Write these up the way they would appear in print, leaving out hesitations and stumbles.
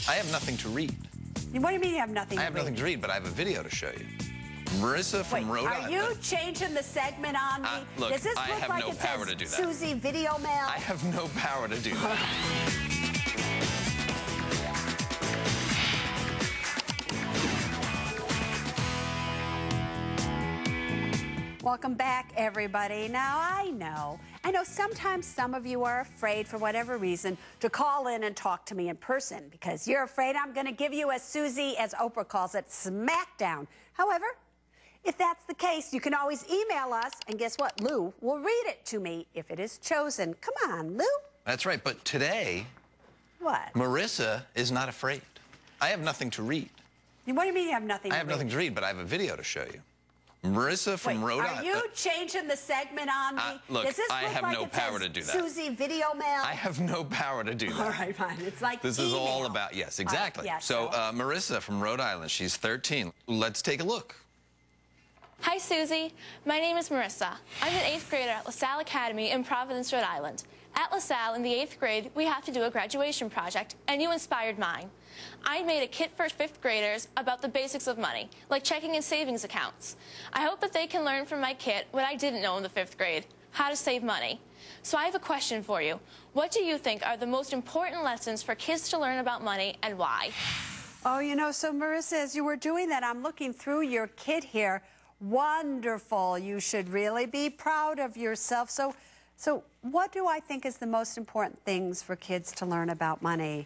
I have nothing to read. What do you mean you have nothing to read? I have nothing to read, but I have a video to show you. Marissa from Rhode Island. Are you changing the segment on me? Look, Does this I look have like no it power says to do that. Suze Video Mail? I have no power to do that. Welcome back, everybody. Now, I know sometimes some of you are afraid, for whatever reason, to call in and talk to me in person because you're afraid I'm going to give you, as Susie, as Oprah calls it, smackdown. However, if that's the case, you can always email us, and guess what? Lou will read it to me if it is chosen. Come on, Lou. That's right, but today, what? Marissa is not afraid. I have nothing to read. What do you mean you have nothing to read? I have nothing to read, but I have a video to show you. Marissa from Rhode Island. Are you changing the segment on me? Look, Does this I look have like no it power says to do that. Susie Video Mail? I have no power to do that. All right, fine. It's like This is all about, yes, exactly. Yes, so Marissa from Rhode Island, she's 13. Let's take a look. Hi, Susie. My name is Marissa. I'm an 8th grader at LaSalle Academy in Providence, Rhode Island. At LaSalle, in the 8th grade, we have to do a graduation project, and you inspired mine. I made a kit for 5th graders about the basics of money, like checking and savings accounts. I hope that they can learn from my kit what I didn't know in the 5th grade, how to save money. So I have a question for you. What do you think are the most important lessons for kids to learn about money, and why? Oh, so Marissa, as you were doing that, I'm looking through your kit here. Wonderful. You should really be proud of yourself. So what do I think is the most important things for kids to learn about money?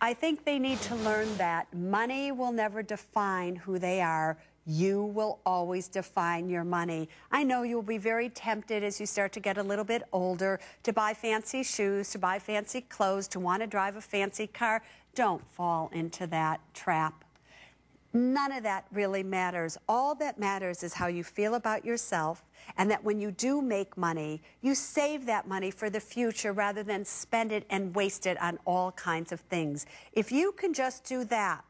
I think they need to learn that money will never define who they are. You will always define your money. I know you'll be very tempted as you start to get a little bit older to buy fancy shoes, to buy fancy clothes, to want to drive a fancy car. Don't fall into that trap. None of that really matters. All that matters is how you feel about yourself, and that when you do make money, you save that money for the future rather than spend it and waste it on all kinds of things. If you can just do that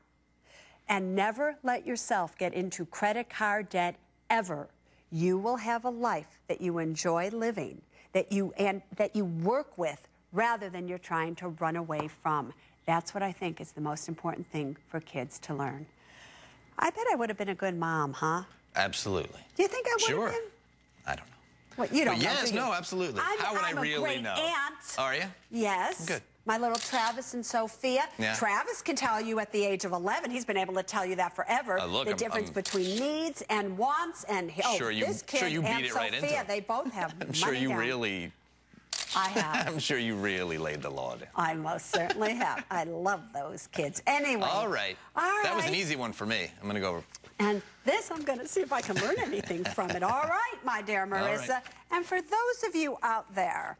and never let yourself get into credit card debt ever, you will have a life that you enjoy living, that you work with rather than you're trying to run away from. That's what I think is the most important thing for kids to learn. I bet I would have been a good mom, huh? Absolutely. Do you think I would have been? I don't know. What, you don't know, yes, do you? no, absolutely. How would I really know? I'm a great aunt. Are you? Yes. Good. My little Travis and Sophia. Yeah. Travis can tell you at the age of 11. He's been able to tell you that forever. Look, the difference between needs and wants. And this kid you beat and it right Sophia, into. they both have I'm money sure you down. really... I have. I'm sure you really laid the law down. I most certainly have. I love those kids. Anyway. All right. That was an easy one for me. I'm going to go over. And this, I'm going to see if I can learn anything from it. All right, my dear Marissa. Right. And for those of you out there,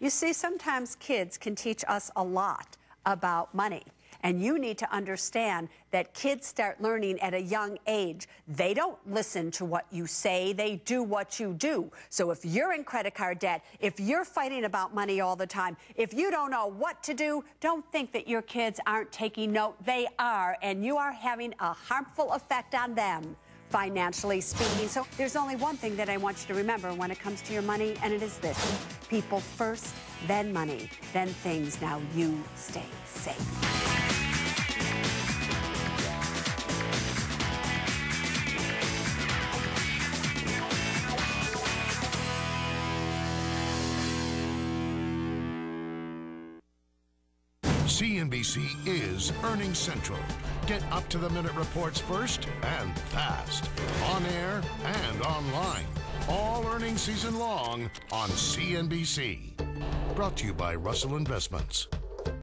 you see, sometimes kids can teach us a lot about money. And you need to understand that kids start learning at a young age. They don't listen to what you say, they do what you do. So if you're in credit card debt, if you're fighting about money all the time, if you don't know what to do, don't think that your kids aren't taking note. They are, and you are having a harmful effect on them, financially speaking. So there's only one thing that I want you to remember when it comes to your money, and it is this: people first, then money, then things. Now you stay safe. CNBC is Earnings Central. Get up-to-the-minute reports first and fast. On air and online. All earnings season long on CNBC. Brought to you by Russell Investments.